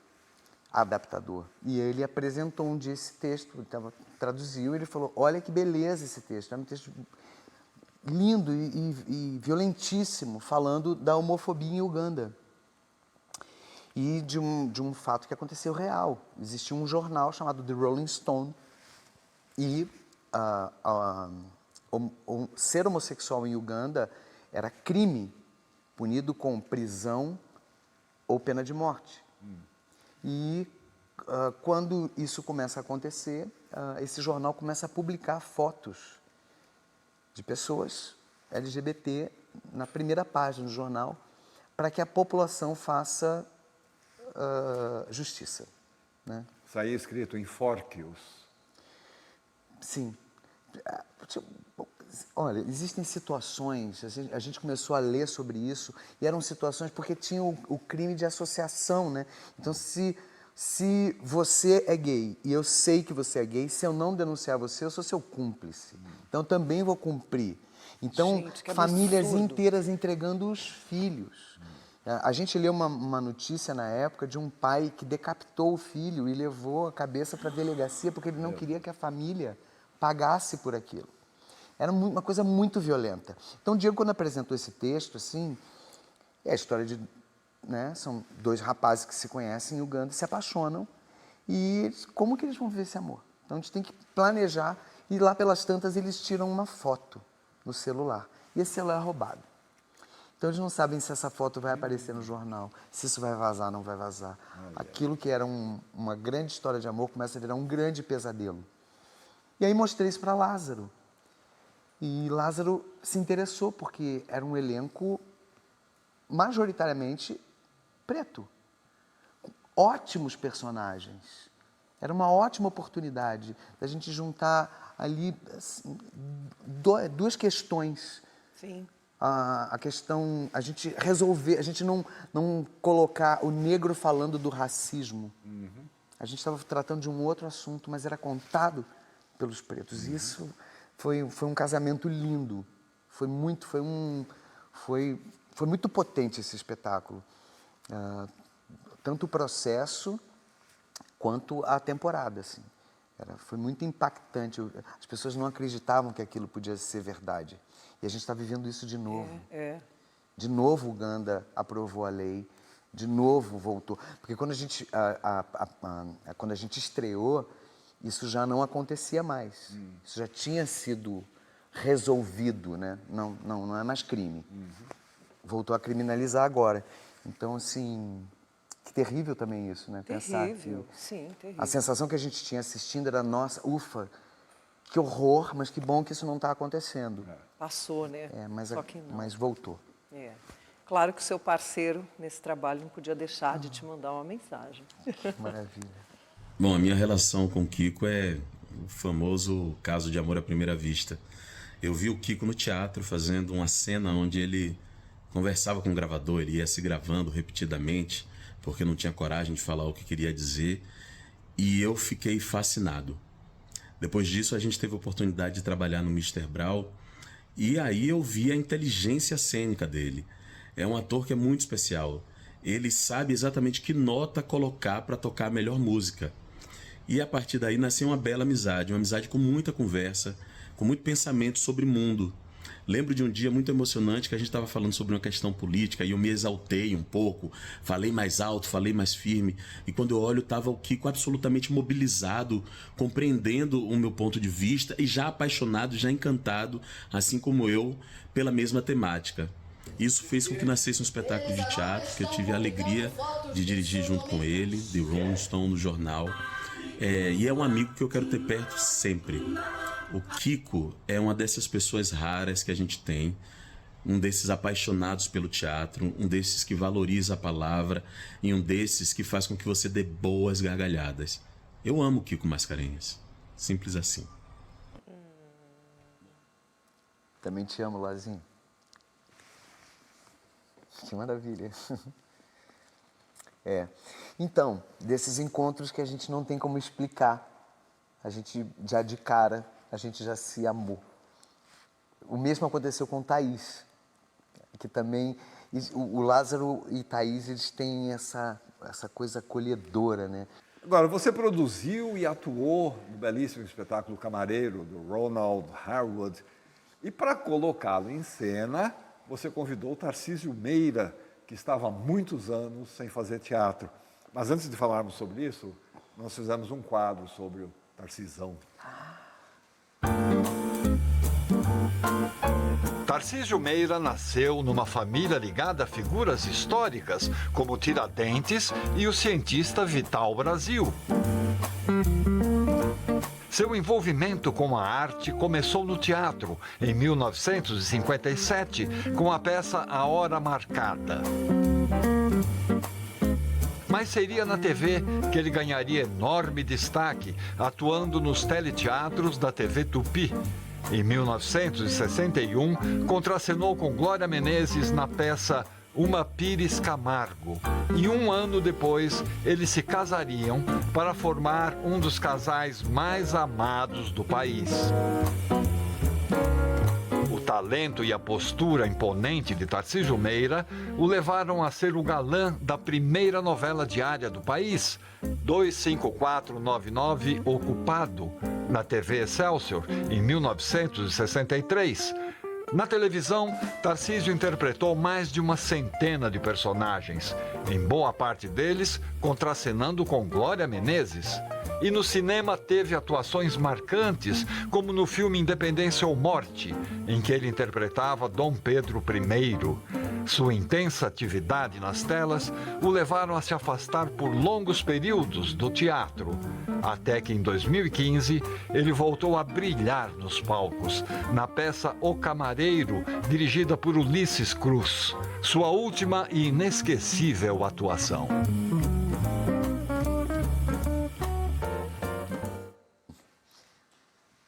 adaptador. E ele apresentou um dia esse texto, traduziu, e ele falou, olha que beleza esse texto, é um texto lindo e violentíssimo, falando da homofobia em Uganda. E de um fato que aconteceu real. Existia um jornal chamado The Rolling Stone, e ser homossexual em Uganda era crime, punido com prisão ou pena de morte. E quando isso começa a acontecer, esse jornal começa a publicar fotos de pessoas LGBT na primeira página do jornal, para que a população faça justiça, né? Saía escrito enforque-os. Sim. Olha, existem situações, a gente começou a ler sobre isso, e eram situações porque tinha o crime de associação, né? Então, se você é gay e eu sei que você é gay, se eu não denunciar você, eu sou seu cúmplice. Então, também vou cumprir. Então, Gente, que famílias absurdo. inteiras entregando os filhos. A gente leu uma notícia na época de um pai que decapitou o filho e levou a cabeça para a delegacia porque ele não queria que a família pagasse por aquilo. Era uma coisa muito violenta. Então, o Diego, quando apresentou esse texto, assim, é a história de... né, são dois rapazes que se conhecem em Uganda e se apaixonam. E como que eles vão viver esse amor? Então, a gente tem que planejar. E lá pelas tantas, eles tiram uma foto no celular. E esse celular é roubado. Então, eles não sabem se essa foto vai aparecer no jornal, se isso vai vazar ou não vai vazar. Aquilo que era uma grande história de amor começa a virar um grande pesadelo. E aí mostrei isso para Lázaro. E Lázaro se interessou, porque era um elenco majoritariamente preto. Ótimos personagens. Era uma ótima oportunidade da gente juntar ali assim, duas questões. Sim. A questão, a gente resolver, a gente não colocar o negro falando do racismo. A gente estava tratando de um outro assunto, mas era contado pelos pretos. Isso foi um casamento lindo. Foi muito potente esse espetáculo. Tanto o processo quanto a temporada, assim. Foi muito impactante. As pessoas não acreditavam que aquilo podia ser verdade. E a gente está vivendo isso de novo. De novo, Uganda aprovou a lei. De novo, voltou. Porque quando a gente estreou, isso já não acontecia mais. Isso já tinha sido resolvido, né? Não é mais crime. Voltou a criminalizar agora. Então, assim... Que terrível também isso, né? Terrível, sim, terrível. A sensação que a gente tinha assistindo era, nossa, ufa, que horror, mas que bom que isso não está acontecendo. Passou, né? Só que não. Mas voltou. Claro que o seu parceiro nesse trabalho não podia deixar de te mandar uma mensagem. Maravilha. Bom, a minha relação com o Kiko é o famoso caso de amor à primeira vista. Eu vi o Kiko no teatro fazendo uma cena onde ele conversava com o gravador, ele ia se gravando repetidamente, porque não tinha coragem de falar o que queria dizer, e eu fiquei fascinado. Depois disso, a gente teve a oportunidade de trabalhar no Mr. Brau, e aí eu vi a inteligência cênica dele. É um ator que é muito especial. Ele sabe exatamente que nota colocar para tocar a melhor música. E a partir daí nasceu uma bela amizade, uma amizade com muita conversa, com muito pensamento sobre o mundo. Lembro de um dia muito emocionante que a gente estava falando sobre uma questão política e eu me exaltei um pouco, falei mais alto, falei mais firme, e quando eu olho estava o Kiko absolutamente mobilizado, compreendendo o meu ponto de vista e já apaixonado, já encantado, assim como eu, pela mesma temática. Isso fez com que nascesse um espetáculo de teatro que eu tive a alegria de dirigir junto com ele, The Rolling Stone, no jornal, e é um amigo que eu quero ter perto sempre. O Kiko é uma dessas pessoas raras que a gente tem, um desses apaixonados pelo teatro, um desses que valoriza a palavra e um desses que faz com que você dê boas gargalhadas. Eu amo o Kiko Mascarenhas. Simples assim. Também te amo, Lazinho. Que maravilha. Então, desses encontros que a gente não tem como explicar, a gente já de cara... a gente já se amou. O mesmo aconteceu com Thaís, que também... O Lázaro e Thaís, eles têm essa coisa acolhedora, né? Agora, você produziu e atuou no belíssimo espetáculo Camareiro, do Ronald Harwood. E para colocá-lo em cena, você convidou o Tarcísio Meira, que estava há muitos anos sem fazer teatro. Mas antes de falarmos sobre isso, nós fizemos um quadro sobre o Tarcisão. Tarcísio Meira nasceu numa família ligada a figuras históricas, como Tiradentes e o cientista Vital Brasil. Seu envolvimento com a arte começou no teatro, em 1957, com a peça A Hora Marcada. Mas seria na TV que ele ganharia enorme destaque, atuando nos teleteatros da TV Tupi. Em 1961, contracenou com Glória Menezes na peça Uma Pires Camargo. E um ano depois, eles se casariam para formar um dos casais mais amados do país. O talento e a postura imponente de Tarcísio Meira o levaram a ser o galã da primeira novela diária do país, 25499 Ocupado, na TV Excelsior, em 1963. Na televisão, Tarcísio interpretou mais de uma centena de personagens, em boa parte deles contracenando com Glória Menezes. E no cinema teve atuações marcantes, como no filme Independência ou Morte, em que ele interpretava Dom Pedro I. Sua intensa atividade nas telas o levaram a se afastar por longos períodos do teatro, até que em 2015 ele voltou a brilhar nos palcos, na peça O Camareiro, dirigida por Ulisses Cruz, sua última e inesquecível atuação.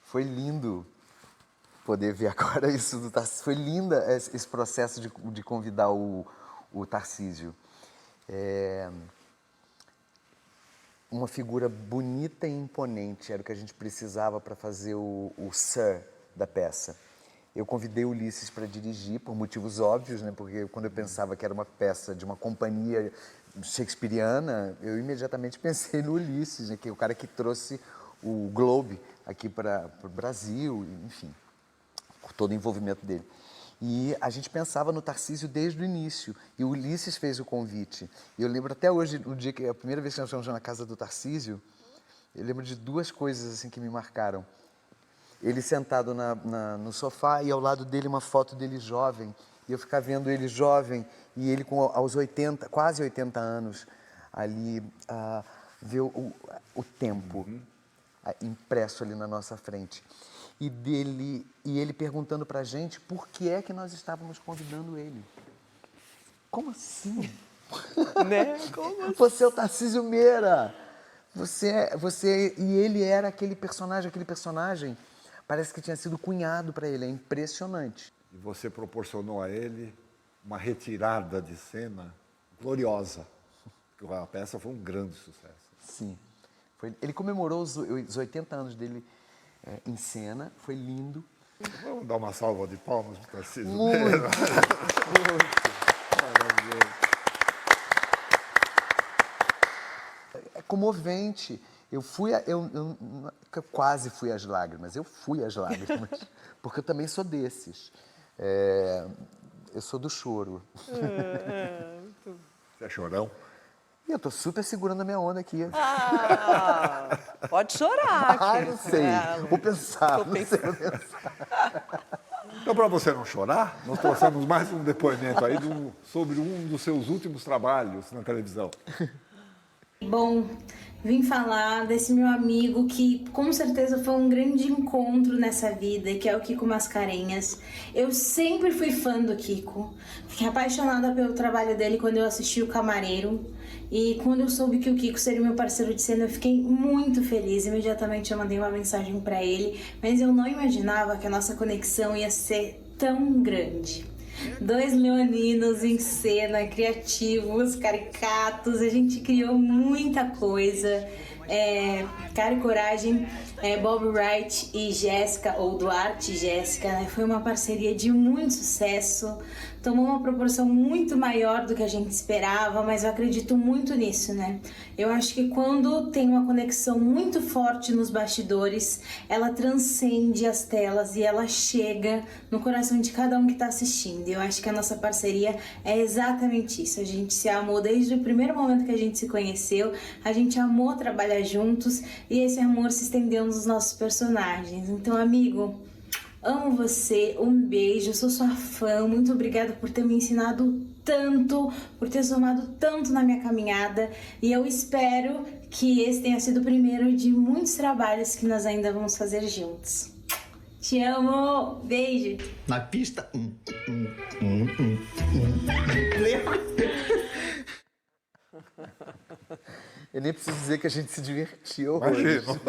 Foi lindo poder ver agora isso do Tarcísio. Foi linda esse processo de convidar o Tarcísio. Uma figura bonita e imponente, era o que a gente precisava para fazer o Sir da peça. Eu convidei o Ulisses para dirigir, por motivos óbvios, né? Porque quando eu pensava que era uma peça de uma companhia shakespeariana, eu imediatamente pensei no Ulisses, né? Que é o cara que trouxe o Globe aqui para o Brasil, enfim, por todo o envolvimento dele. E a gente pensava no Tarcísio desde o início, e o Ulisses fez o convite. E eu lembro até hoje, o dia que a primeira vez que nós fomos na casa do Tarcísio, eu lembro de duas coisas assim que me marcaram. Ele sentado no sofá e ao lado dele uma foto dele jovem, e eu ficava vendo ele jovem, e ele aos 80, quase 80 anos, ali, ver o tempo impresso ali na nossa frente. E ele perguntando pra gente por que é que nós estávamos convidando ele. Como assim? Né? Como assim? Você é o Tarcísio Meira. E ele era aquele personagem parece que tinha sido cunhado para ele, é impressionante. E você proporcionou a ele uma retirada de cena gloriosa. A peça foi um grande sucesso. Sim. Ele comemorou os 80 anos dele em cena, foi lindo. Vamos dar uma salva de palmas para o Tarcísio. Muito. Maravilhoso. É comovente. Eu quase fui às lágrimas, porque eu também sou desses. Eu sou do choro. Você é chorão? E eu tô super segurando a minha onda aqui. Pode chorar. Não sei. Vou pensar. Então, para você não chorar, nós trouxemos mais um depoimento aí sobre um dos seus últimos trabalhos na televisão. Bom, vim falar desse meu amigo que com certeza foi um grande encontro nessa vida, que é o Kiko Mascarenhas. Eu sempre fui fã do Kiko, fiquei apaixonada pelo trabalho dele quando eu assisti O Camareiro. E quando eu soube que o Kiko seria meu parceiro de cena, eu fiquei muito feliz. Imediatamente eu mandei uma mensagem para ele, mas eu não imaginava que a nossa conexão ia ser tão grande. 2 leoninos em cena, criativos, caricatos, a gente criou muita coisa. Cara e Coragem, Bob Wright e Jéssica, ou Duarte e Jéssica, né? Foi uma parceria de muito sucesso, tomou uma proporção muito maior do que a gente esperava, mas eu acredito muito nisso, né? Eu acho que quando tem uma conexão muito forte nos bastidores, ela transcende as telas e ela chega no coração de cada um que está assistindo. Eu acho que a nossa parceria é exatamente isso. A gente se amou desde o primeiro momento que a gente se conheceu, a gente amou trabalhar juntos e esse amor se estendeu nos nossos personagens. Então, amigo, Amo você, um beijo, eu sou sua fã, muito obrigada por ter me ensinado tanto, por ter somado tanto na minha caminhada, e eu espero que esse tenha sido o primeiro de muitos trabalhos que nós ainda vamos fazer juntos. Te amo, beijo. Na pista, Eu nem preciso dizer que a gente se divertiu. Imagino.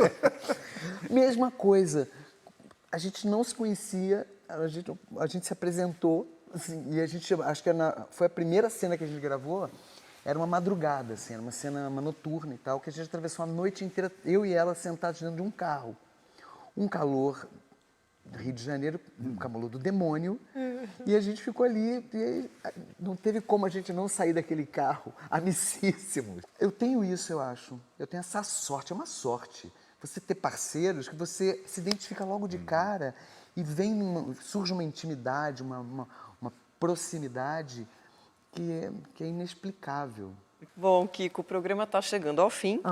Mesma coisa. A gente não se conhecia, a gente se apresentou, assim, e a gente, acho que foi a primeira cena que a gente gravou, era uma madrugada, assim, era uma cena noturna e tal, que a gente atravessou a noite inteira, eu e ela sentados dentro de um carro. Um calor do Rio de Janeiro, um calor do demônio, e a gente ficou ali, e aí, não teve como a gente não sair daquele carro, amicíssimos. Eu tenho isso, eu acho. Eu tenho essa sorte, é uma sorte. Você ter parceiros que você se identifica logo de cara e surge uma intimidade, uma proximidade que é inexplicável. Bom, Kiko, o programa está chegando ao fim,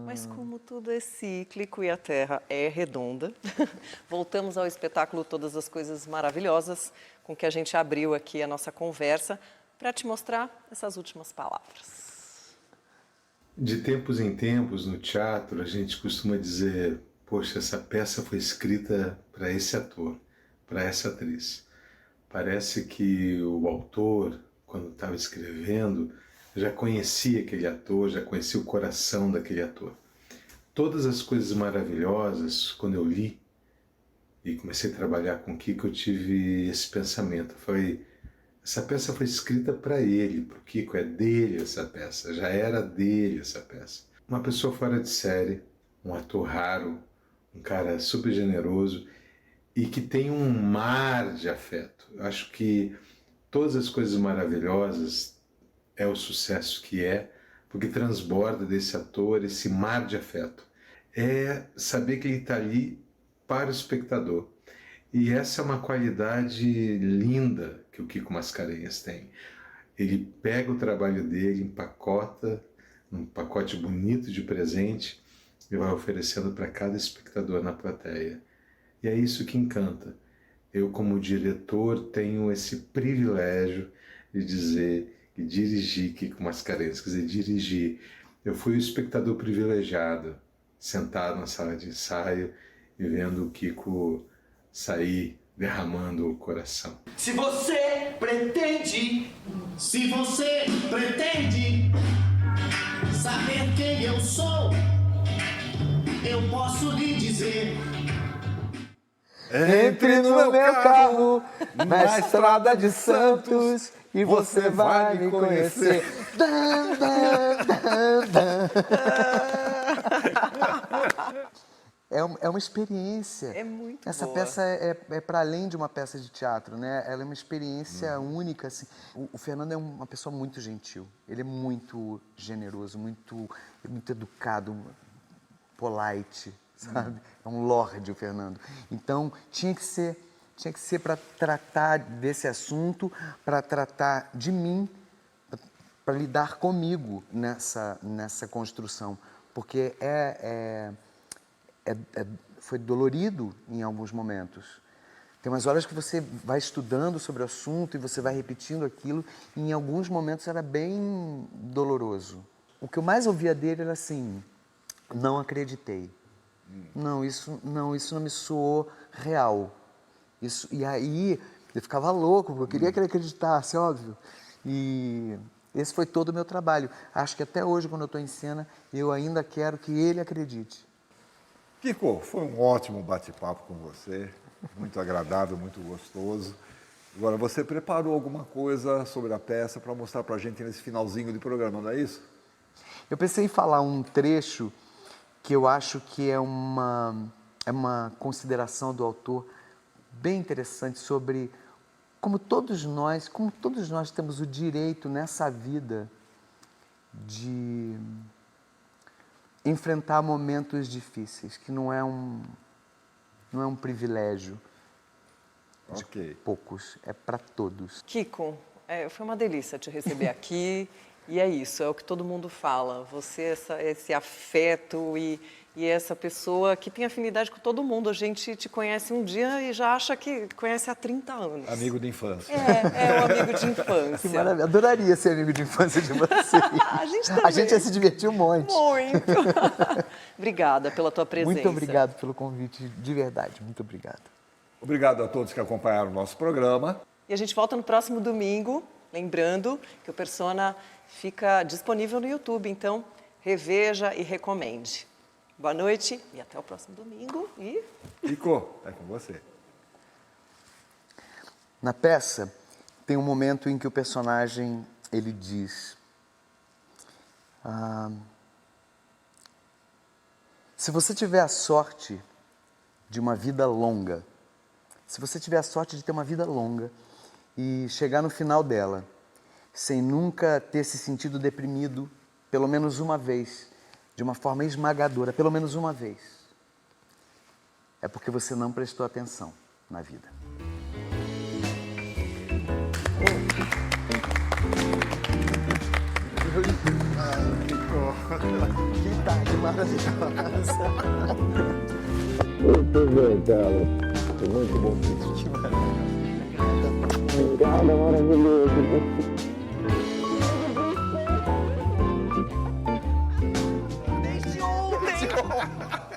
mas como tudo é cíclico e a Terra é redonda, voltamos ao espetáculo Todas as Coisas Maravilhosas, com que a gente abriu aqui a nossa conversa, para te mostrar essas últimas palavras. De tempos em tempos, no teatro, a gente costuma dizer: poxa, essa peça foi escrita para esse ator, para essa atriz. Parece que o autor, quando estava escrevendo, já conhecia aquele ator, já conhecia o coração daquele ator. Todas as Coisas Maravilhosas, quando eu li e comecei a trabalhar com o Kiko, eu tive esse pensamento. Essa peça foi escrita para ele, para o Kiko, é dele essa peça, já era dele essa peça. Uma pessoa fora de série, um ator raro, um cara super generoso e que tem um mar de afeto. Eu acho que Todas as Coisas Maravilhosas é o sucesso que é, porque transborda desse ator esse mar de afeto. É saber que ele está ali para o espectador. E essa é uma qualidade linda que o Kiko Mascarenhas tem. Ele pega o trabalho dele, empacota num pacote bonito de presente e vai oferecendo para cada espectador na plateia. E é isso que encanta. Eu, como diretor, tenho esse privilégio de dizer que dirigi Kiko Mascarenhas, quer dizer, dirigir. Eu fui o espectador privilegiado, sentado na sala de ensaio e vendo o Kiko sair derramando o coração. Se você pretende saber quem eu sou, eu posso lhe dizer. Entre no meu carro, na estrada de Santos, e você vai me conhecer. Dan, dan, dan, dan. É uma experiência. É muito Essa boa. peça é para além de uma peça de teatro, né? Ela é uma experiência única. Assim. O Fernando é uma pessoa muito gentil. Ele é muito generoso, muito educado, polite, sabe? É um lorde, o Fernando. Então, tinha que ser para tratar desse assunto, para tratar de mim, para lidar comigo nessa construção. Porque foi dolorido em alguns momentos. Tem umas horas que você vai estudando sobre o assunto e você vai repetindo aquilo, e em alguns momentos era bem doloroso. O que eu mais ouvia dele era assim: não acreditei. Não, isso não me soou real. E aí eu ficava louco, porque eu queria que ele acreditasse, óbvio. E esse foi todo o meu trabalho. Acho que até hoje, quando eu estou em cena, eu ainda quero que ele acredite. Kiko, foi um ótimo bate-papo com você, muito agradável, muito gostoso. Agora, você preparou alguma coisa sobre a peça para mostrar para a gente nesse finalzinho de programa, não é isso? Eu pensei em falar um trecho que eu acho que é uma consideração do autor bem interessante sobre como todos nós temos o direito nessa vida de enfrentar momentos difíceis, que não é um privilégio de poucos, é para todos. Kiko, foi uma delícia te receber aqui. E é isso, é o que todo mundo fala. Você, esse afeto e E essa pessoa que tem afinidade com todo mundo. A gente te conhece um dia e já acha que conhece há 30 anos. Amigo de infância. É um amigo de infância. Que maravilha. Adoraria ser amigo de infância de vocês. A gente também. A gente ia se divertir um monte. Muito. Obrigada pela tua presença. Muito obrigado pelo convite, de verdade. Muito obrigado. Obrigado a todos que acompanharam o nosso programa. E a gente volta no próximo domingo, lembrando que o Persona fica disponível no YouTube, então reveja e recomende. Boa noite e até o próximo domingo. Kiko, é com você. Na peça, tem um momento em que o personagem, ele diz... se você tiver a sorte de uma vida longa, se você tiver a sorte de ter uma vida longa e chegar no final dela, sem nunca ter se sentido deprimido, pelo menos uma vez, de uma forma esmagadora, pelo menos uma vez, é porque você não prestou atenção na vida. Que tarde maravilhosa. Muito bem, cara. Foi muito bom. Que maravilha. Obrigado, maravilhoso. Desde ontem!